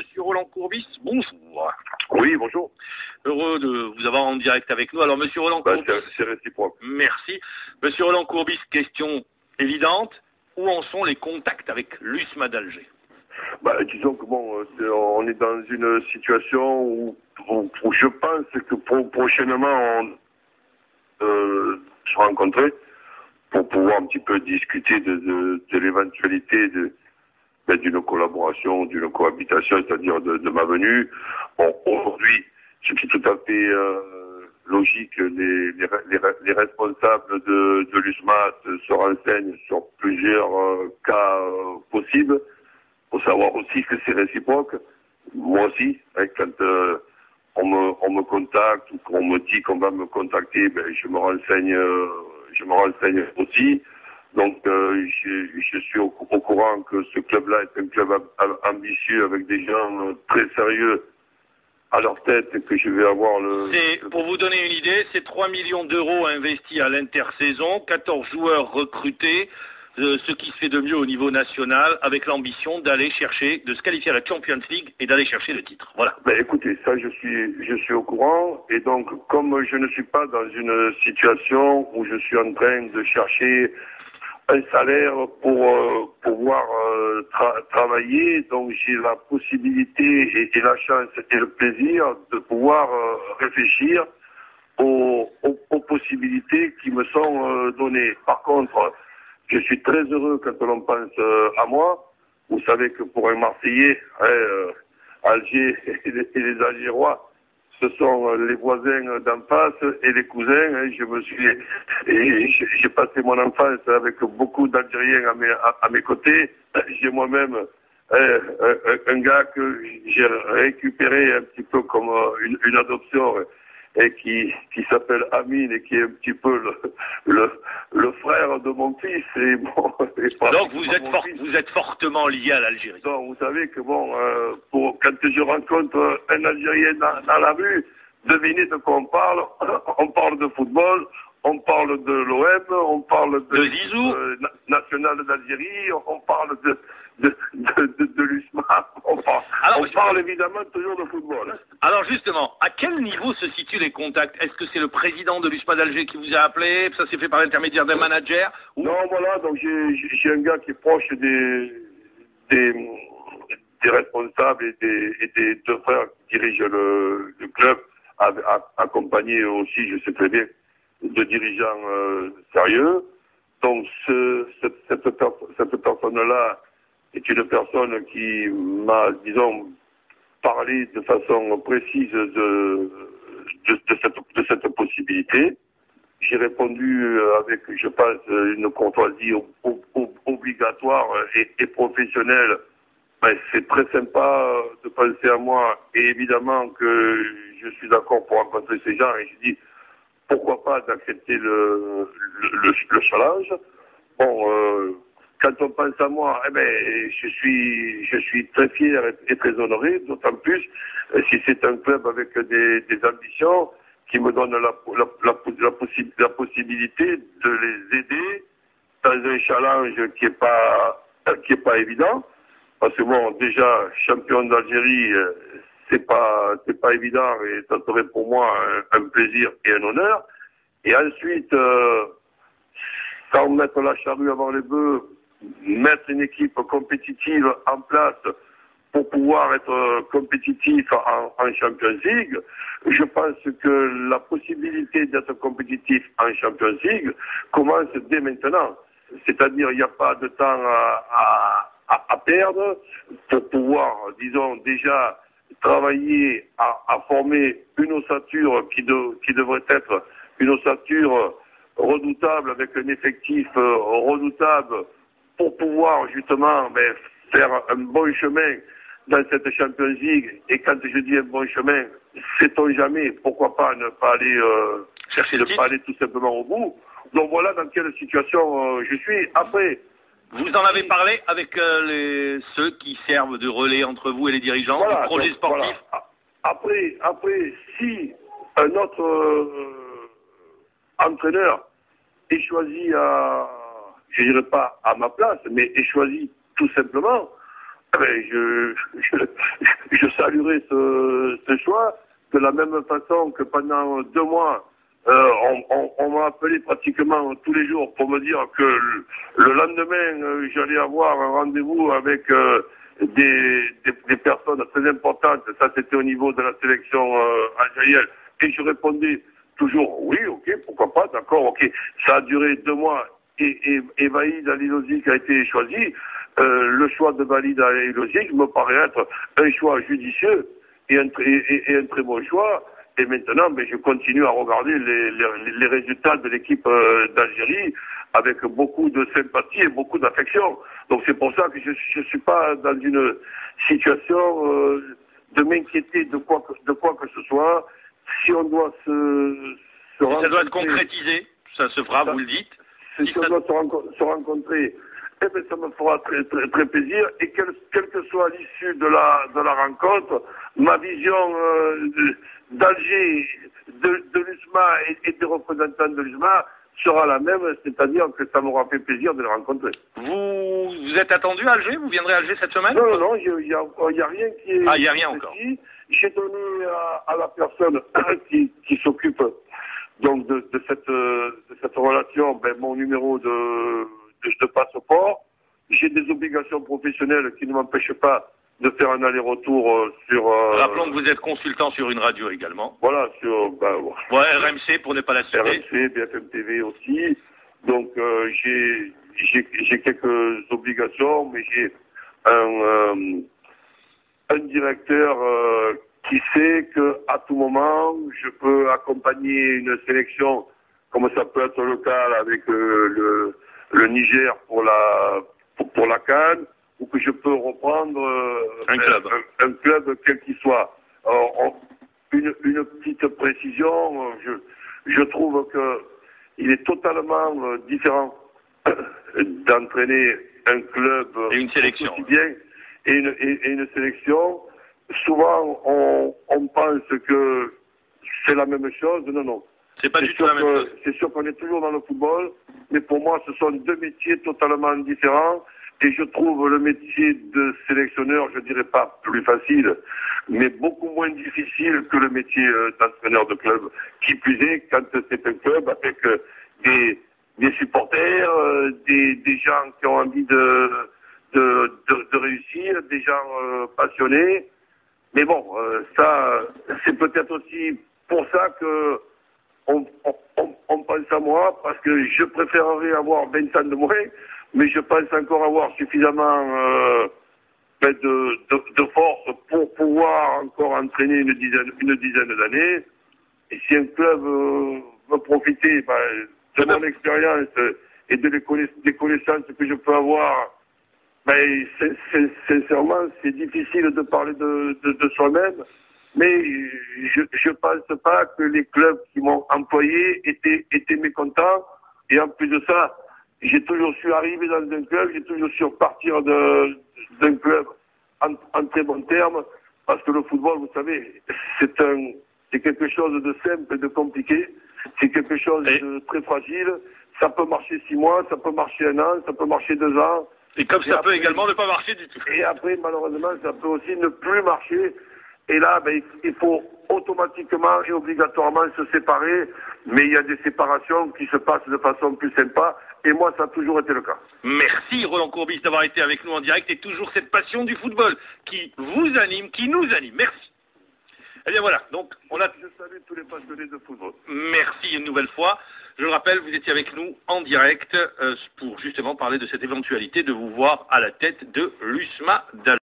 Monsieur Roland Courbis, bonjour. Oui, bonjour. Heureux de vous avoir en direct avec nous. Alors, Monsieur Roland Courbis... C'est réciproque. Merci. Monsieur Roland Courbis, question évidente. Où en sont les contacts avec l'USMA d'Alger? Disons que on est dans une situation où je pense que prochainement on se rencontrer pour pouvoir un petit peu discuter de l'éventualité d'une collaboration, d'une cohabitation, c'est-à-dire de ma venue. Bon, aujourd'hui, ce qui est tout à fait logique, les responsables de l'USMA se renseignent sur plusieurs cas possibles. Il faut savoir aussi que c'est réciproque. Moi aussi, quand on me contacte ou qu'on me dit qu'on va me contacter, je me renseigne aussi. Donc, je suis au courant que ce club-là est un club ambitieux avec des gens très sérieux à leur tête et que je vais avoir Pour vous donner une idée, c'est 3 millions d'euros investis à l'intersaison, 14 joueurs recrutés, ce qui se fait de mieux au niveau national, avec l'ambition de se qualifier à la Champions League et d'aller chercher le titre. Voilà. Écoutez, ça je suis au courant, et donc comme je ne suis pas dans une situation où je suis en train de chercher un salaire pour pouvoir travailler, donc j'ai la possibilité et la chance et le plaisir de pouvoir réfléchir aux possibilités qui me sont données. Par contre, je suis très heureux quand on pense à moi. Vous savez que pour un Marseillais, Alger et les Algérois, ce sont les voisins d'en face et les cousins. J'ai passé mon enfance avec beaucoup d'Algériens à mes côtés. J'ai moi-même un gars que j'ai récupéré un petit peu comme une adoption, et qui s'appelle Amine, et qui est un petit peu le frère de mon fils. Donc vous êtes fortement lié à l'Algérie. Donc vous savez que quand je rencontre un Algérien dans la rue, devinez de quoi on parle. On parle de football, on parle de l'OM, on parle de Zizou, national d'Algérie, on parle de l'USMA, on parle évidemment toujours de football. Alors justement, à quel niveau se situent les contacts? Est-ce que c'est le président de l'USMA d'Alger qui vous a appelé? Ça s'est fait par l'intermédiaire d'un manager? Non, voilà, donc j'ai un gars qui est proche des responsables et des deux frères qui dirigent le club, accompagné aussi, je sais très bien, de dirigeants sérieux. Donc cette personne-là est une personne qui m'a, disons, parlé de façon précise de cette possibilité. J'ai répondu avec, je pense, une courtoisie obligatoire et professionnelle. C'est très sympa de penser à moi, et évidemment que je suis d'accord pour rencontrer ces gens, et je dis pourquoi pas d'accepter le challenge. Quand on pense à moi, je suis très fier et très honoré, d'autant plus si c'est un club avec des ambitions qui me donne la possibilité de les aider dans un challenge qui est pas évident. Parce que déjà, champion d'Algérie, c'est pas évident, et ça serait pour moi un plaisir et un honneur. Et ensuite, sans mettre la charrue avant les bœufs, mettre une équipe compétitive en place pour pouvoir être compétitif en Champions League. Je pense que la possibilité d'être compétitif en Champions League commence dès maintenant. C'est-à-dire, il n'y a pas de temps à perdre pour pouvoir, disons, déjà travailler à former une ossature qui devrait être une ossature redoutable, avec un effectif redoutable, pour pouvoir justement faire un bon chemin dans cette Champions League. Et quand je dis un bon chemin, sait-on jamais, pourquoi pas ne pas aller tout simplement au bout. Donc voilà dans quelle situation je suis. Après, vous en avez parlé avec ceux qui servent de relais entre vous et les dirigeants du projet sportif. Voilà. Après, si un autre entraîneur est choisi je dirais pas à ma place, mais est choisi tout simplement, je duré ce choix, de la même façon que pendant 2 mois, on m'a appelé pratiquement tous les jours pour me dire que le lendemain, j'allais avoir un rendez-vous avec des personnes très importantes. Ça, c'était au niveau de la sélection algérienne. Et je répondais toujours, oui, ok, pourquoi pas, d'accord, ok. Ça a duré 2 mois et Walid Alilozic a été choisi. Le choix de Walid Alilozic me paraît être un choix judicieux et un très bon choix. Et maintenant, je continue à regarder les résultats de l'équipe d'Algérie avec beaucoup de sympathie et beaucoup d'affection. Donc c'est pour ça que je suis pas dans une situation de m'inquiéter de quoi que ce soit. Si on doit ça doit être concrétisé, ça se fera, vous le dites. Si on doit se rencontrer, ça me fera très, très, très plaisir. Et quelle que soit l'issue de la rencontre, ma vision d'Alger, de l'USMA et des représentants de l'USMA sera la même, c'est-à-dire que ça m'aura fait plaisir de les rencontrer. Vous êtes attendu à Alger? Vous viendrez à Alger cette semaine? Non, il n'y a rien qui est... Ah, il n'y a rien encore. J'ai donné à la personne qui s'occupe donc de cette relation mon numéro de passeport. J'ai des obligations professionnelles qui ne m'empêchent pas de faire un aller-retour sur... Rappelons que vous êtes consultant sur une radio également. Voilà, sur... RMC pour ne pas la citer. RMC, BFM TV aussi. Donc j'ai quelques obligations, mais j'ai un directeur qui sait qu'à tout moment, je peux accompagner une sélection, comme ça peut être le cas avec le Niger pour la CAN, ou que je peux reprendre un club quel qu'il soit. Une petite précision, je trouve que il est totalement différent d'entraîner un club et une sélection aussi bien et une sélection. Souvent, on pense que c'est la même chose. Non. C'est pas du tout la même chose. C'est sûr qu'on est toujours dans le football, mais pour moi, ce sont 2 métiers totalement différents. Et je trouve le métier de sélectionneur, je dirais pas plus facile, mais beaucoup moins difficile que le métier d'entraîneur de club. Qui plus est, quand c'est un club avec des supporters, des gens qui ont envie de réussir, des gens passionnés. Mais bon, ça, c'est peut-être aussi pour ça que on pense à moi, parce que je préférerais avoir 20 ans de moins, mais je pense encore avoir suffisamment de force pour pouvoir encore entraîner une dizaine d'années. Et si un club veut profiter de mon expérience et des connaissances que je peux avoir, sincèrement, c'est difficile de parler de soi-même, mais je pense pas que les clubs qui m'ont employé étaient mécontents. Et en plus de ça, j'ai toujours su arriver dans un club, j'ai toujours su partir d'un club en très bon terme, parce que le football, vous savez, c'est quelque chose de simple et de compliqué, c'est quelque chose de très fragile. Ça peut marcher 6 mois, ça peut marcher 1 an, ça peut marcher 2 ans. Et comme ça peut également ne pas marcher du tout. Et après, malheureusement, ça peut aussi ne plus marcher. Et là, il faut automatiquement et obligatoirement se séparer. Mais il y a des séparations qui se passent de façon plus sympa. Et moi, ça a toujours été le cas. Merci Roland Courbis d'avoir été avec nous en direct et toujours cette passion du football qui vous anime, qui nous anime. Merci. Eh bien voilà, donc Je salue tous les passionnés de football. Merci une nouvelle fois. Je le rappelle, vous étiez avec nous en direct pour justement parler de cette éventualité de vous voir à la tête de l'USMA d'Alger.